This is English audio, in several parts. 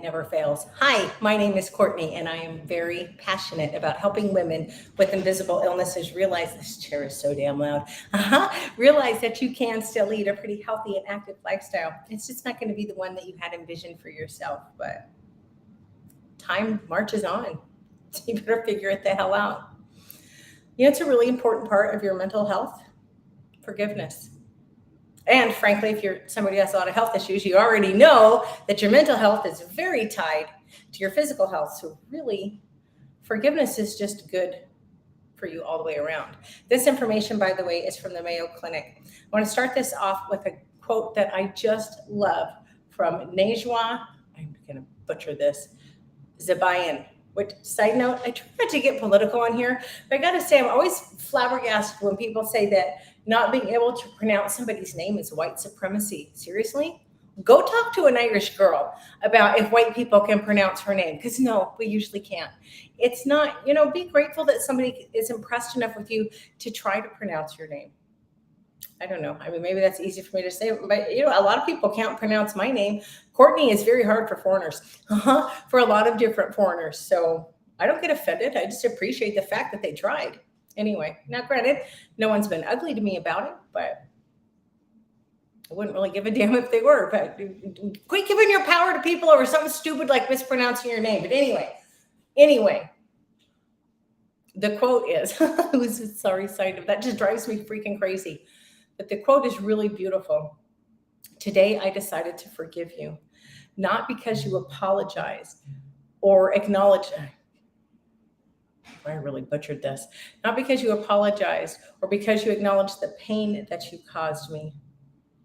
never fails. Hi, my name is Courtney, and I am very passionate about helping women with invisible illnesses realize this chair is so damn loud. Realize that you can still lead a pretty healthy and active lifestyle. It's just not going to be the one that you had envisioned for yourself, but time marches on. So you better figure it the hell out. It's a really important part of your mental health forgiveness. And frankly, if you're somebody who has a lot of health issues, you already know that your mental health is very tied to your physical health. So, really, forgiveness is just good for you all the way around. This information, by the way, is from the Mayo Clinic. I want to start this off with a quote that I just love from Nejwa, I'm going to butcher this, Zabayan. Which, side note, I try not to get political on here, but I got to say, I'm always flabbergasted when people say that not being able to pronounce somebody's name is white supremacy. Seriously? Go talk to an Irish girl about if white people can pronounce her name, because no, we usually can't. It's not, be grateful that somebody is impressed enough with you to try to pronounce your name. I don't know. I mean, maybe that's easy for me to say, but a lot of people can't pronounce my name. Courtney is very hard for foreigners, for a lot of different foreigners. So I don't get offended. I just appreciate the fact that they tried. Anyway, now granted, no one's been ugly to me about it, but I wouldn't really give a damn if they were. But quit giving your power to people over something stupid like mispronouncing your name. But anyway, the quote is, who's sorry side of that just drives me freaking crazy. But the quote is really beautiful. Today, I decided to forgive you, not because you apologized or acknowledged. I really butchered this. Not because you apologized or because you acknowledged the pain that you caused me,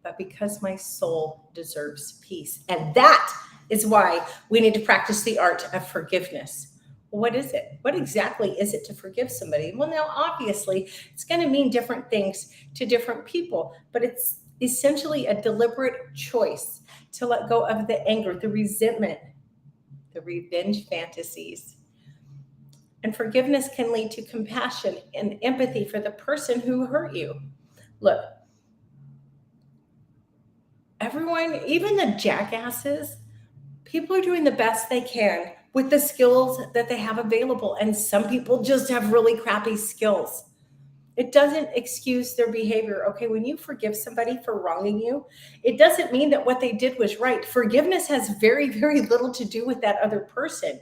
but because my soul deserves peace. And that is why we need to practice the art of forgiveness. What is it? What exactly is it to forgive somebody? Well, now, obviously, it's going to mean different things to different people, but it's essentially a deliberate choice to let go of the anger, the resentment, the revenge fantasies. And forgiveness can lead to compassion and empathy for the person who hurt you. Look, everyone, even the jackasses, people are doing the best they can with the skills that they have available. And some people just have really crappy skills. It doesn't excuse their behavior. Okay, when you forgive somebody for wronging you, it doesn't mean that what they did was right. Forgiveness has very, very little to do with that other person.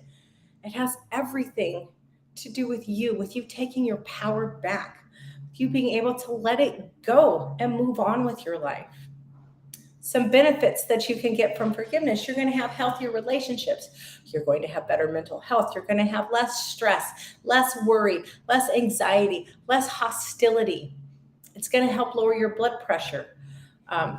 It has everything to do with you taking your power back, with you being able to let it go and move on with your life. Some benefits that you can get from forgiveness: you're going to have healthier relationships. You're going to have better mental health. You're going to have less stress, less worry, less anxiety, less hostility. It's going to help lower your blood pressure,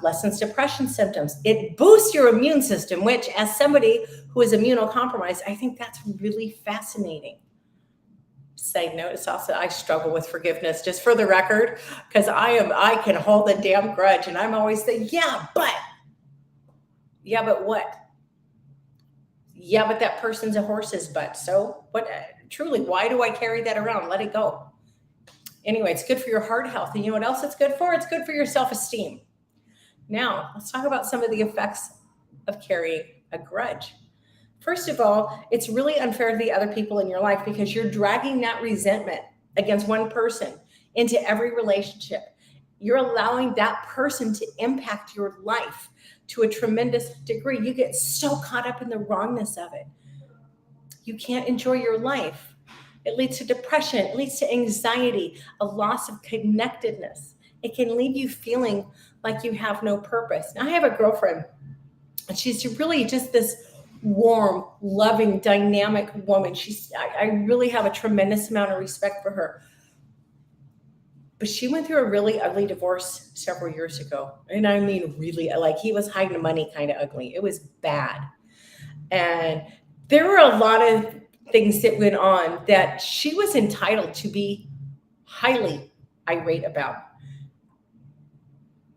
lessens depression symptoms. It boosts your immune system, which, as somebody who is immunocompromised, I think that's really fascinating. Side note, it's also, I struggle with forgiveness, just for the record, because I can hold a damn grudge, and I'm always saying, yeah, but what? Yeah, but that person's a horse's butt. So what? Truly, why do I carry that around? Let it go. Anyway, it's good for your heart health. And you know what else it's good for? It's good for your self-esteem. Now, let's talk about some of the effects of carrying a grudge. First of all, it's really unfair to the other people in your life because you're dragging that resentment against one person into every relationship. You're allowing that person to impact your life to a tremendous degree. You get so caught up in the wrongness of it. You can't enjoy your life. It leads to depression. It leads to anxiety, a loss of connectedness. It can leave you feeling like you have no purpose. Now, I have a girlfriend, and she's really just this warm, loving, dynamic woman. I really have a tremendous amount of respect for her. But she went through a really ugly divorce several years ago. And I mean, really, like, he was hiding the money kind of ugly. It was bad. And there were a lot of things that went on that she was entitled to be highly irate about.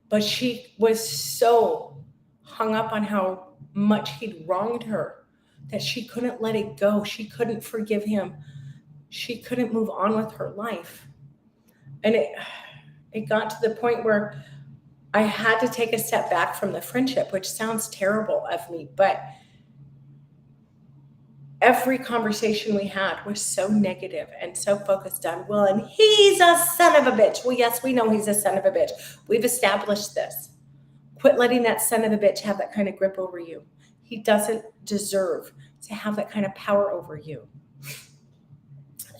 But she was so hung up on how much he'd wronged her that she couldn't let it go. She couldn't forgive him. She couldn't move on with her life. And it got to the point where I had to take a step back from the friendship, which sounds terrible of me, but every conversation we had was so negative and so focused on, well, and he's a son of a bitch. Well, yes, we know he's a son of a bitch. We've established this. Quit letting that son of a bitch have that kind of grip over you. He doesn't deserve to have that kind of power over you.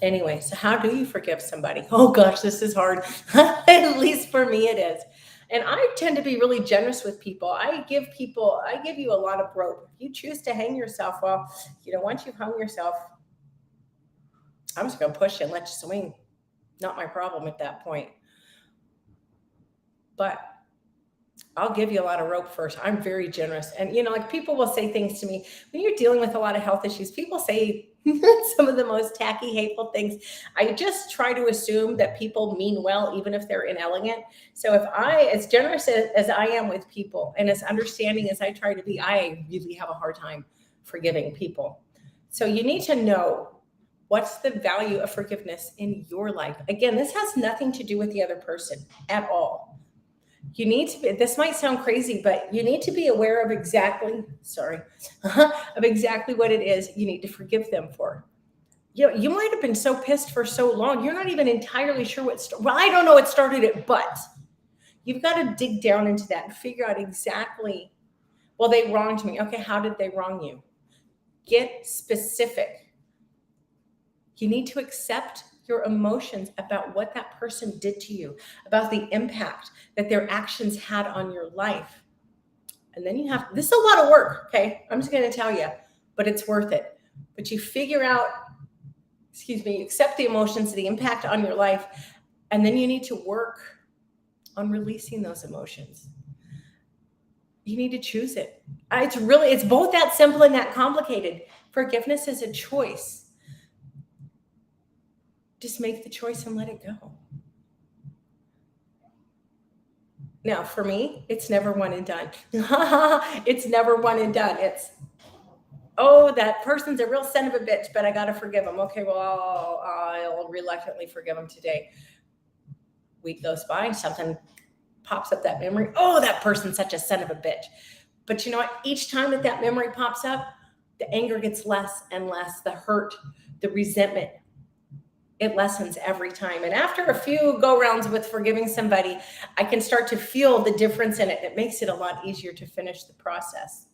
Anyway, so how do you forgive somebody? Oh gosh, this is hard. At least for me, it is. And I tend to be really generous with people. I give you a lot of rope. If you choose to hang yourself, well, once you've hung yourself, I'm just going to push you and let you swing. Not my problem at that point. But I'll give you a lot of rope first. I'm very generous. And, like people will say things to me when you're dealing with a lot of health issues. People say some of the most tacky, hateful things. I just try to assume that people mean well, even if they're inelegant. So if as generous as I am with people and as understanding as I try to be, I really have a hard time forgiving people. So you need to know what's the value of forgiveness in your life. Again, this has nothing to do with the other person at all. You need to be, this might sound crazy, but you need to be aware of exactly what it is you need to forgive them for. You might have been so pissed for so long, you're not even entirely sure I don't know what started it, but you've got to dig down into that and figure out exactly, well, they wronged me. Okay, how did they wrong you? Get specific. You need to accept your emotions about what that person did to you, about the impact that their actions had on your life. And then this is a lot of work, okay? I'm just going to tell you, but it's worth it. But you figure out, accept the emotions, the impact on your life, and then you need to work on releasing those emotions. You need to choose it. It's both that simple and that complicated. Forgiveness is a choice. Just make the choice and let it go. Now, for me, it's never one and done. It's never one and done. It's, oh, that person's a real son of a bitch, but I got to forgive him. Okay, well, I'll reluctantly forgive him today. Week goes by, something pops up that memory. Oh, that person's such a son of a bitch. But you know what? Each time that memory pops up, the anger gets less and less, the hurt, the resentment, it lessens every time. And after a few go-rounds with forgiving somebody, I can start to feel the difference in it. It makes it a lot easier to finish the process.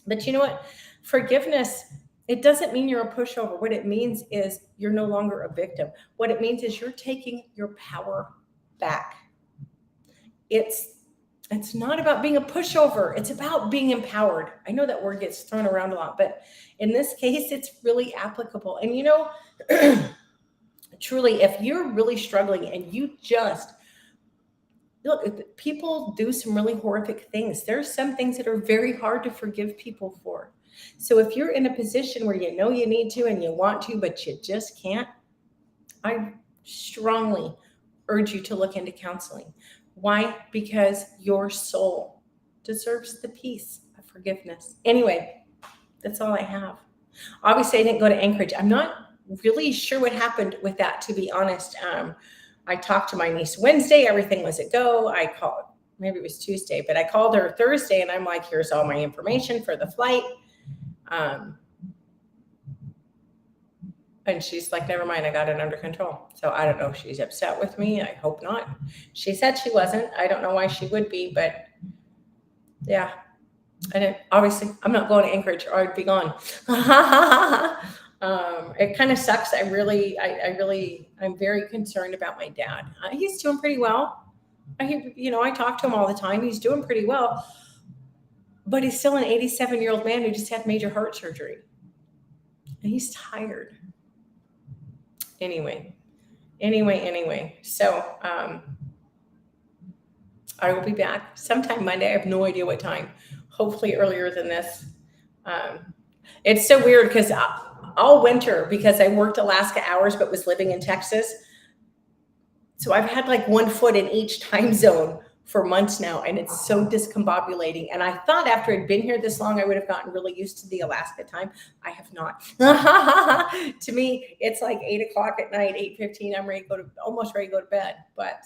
But you know what? Forgiveness, it doesn't mean you're a pushover. What it means is you're no longer a victim. What it means is you're taking your power back. It's not about being a pushover. It's about being empowered. I know that word gets thrown around a lot, but in this case, it's really applicable. And truly, if you're really struggling and you just look, people do some really horrific things. There's some things that are very hard to forgive people for. So if you're in a position where you know you need to and you want to, but you just can't, I strongly urge you to look into counseling. Why? Because your soul deserves the peace of forgiveness. Anyway, that's all I have. Obviously, I didn't go to Anchorage. I'm not really sure what happened with that, to be honest. I talked to my niece Wednesday. Everything was a go. I called, maybe it was Tuesday, but I called her Thursday and I'm like, here's all my information for the flight. And she's like, never mind, I got it under control. So I don't know if she's upset with me. I hope not. She said she wasn't. I don't know why she would be, but yeah. And obviously, I'm not going to Anchorage or I'd be gone. It kind of sucks. I'm very concerned about my dad. He's doing pretty well. I talk to him all the time. He's doing pretty well, but he's still an 87-year-old man who just had major heart surgery and he's tired. Anyway. So, I will be back sometime Monday. I have no idea what time, hopefully earlier than this. It's so weird because all winter, because I worked Alaska hours but was living in Texas, so I've had like one foot in each time zone for months now, and it's so discombobulating. And I thought after I'd been here this long, I would have gotten really used to the Alaska time. I have not. To me, it's like 8 o'clock at night, 8:15. I'm almost ready to go to bed, but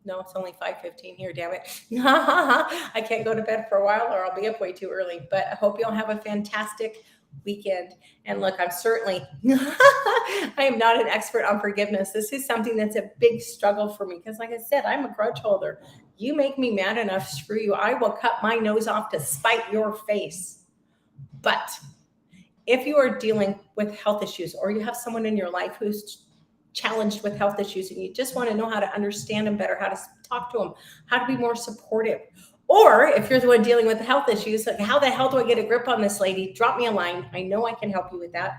no, it's only 5:15 here, damn it. I can't go to bed for a while or I'll be up way too early. But I hope you all have a fantastic weekend. And look, I'm certainly, I am not an expert on forgiveness. This is something that's a big struggle for me because, like I said, I'm a grudge holder. You make me mad enough, screw you. I will cut my nose off to spite your face. But if you are dealing with health issues or you have someone in your life who's challenged with health issues and you just want to know how to understand them better, how to talk to them, how to be more supportive, or if you're the one dealing with the health issues, like how the hell do I get a grip on this lady? Drop me a line. I know I can help you with that.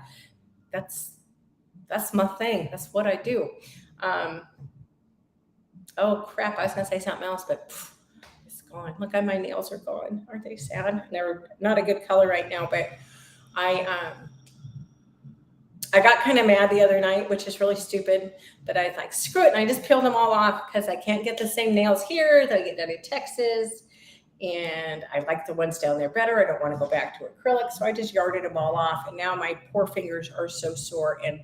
That's my thing. That's what I do. Oh crap! I was gonna say something else, but it's gone. Look, my nails are gone. Aren't they sad? They're not a good color right now, but I got kind of mad the other night, which is really stupid, but I was like, screw it. And I just peeled them all off because I can't get the same nails here that I get down in Texas. And I like the ones down there better. I don't want to go back to acrylic. So I just yarded them all off. And now my poor fingers are so sore and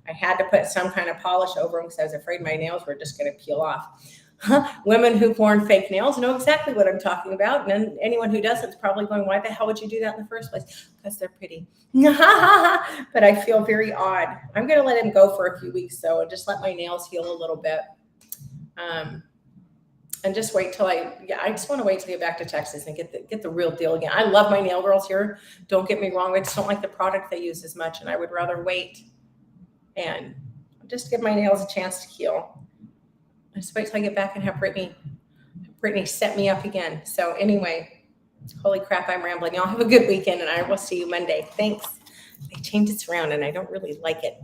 I had to put some kind of polish over them because I was afraid my nails were just going to peel off. Women who've worn fake nails know exactly what I'm talking about. And then anyone who doesn't is probably going, why the hell would you do that in the first place? Because they're pretty. But I feel very odd. I'm going to let him go for a few weeks, though, and just let my nails heal a little bit. And just wait till I just want to wait till I get back to Texas and get the real deal again. I love my nail girls here. Don't get me wrong. I just don't like the product they use as much. And I would rather wait and just give my nails a chance to heal. I just wait till I get back and have Brittany set me up again. So anyway, holy crap, I'm rambling. Y'all have a good weekend and I will see you Monday. Thanks. They changed it around and I don't really like it.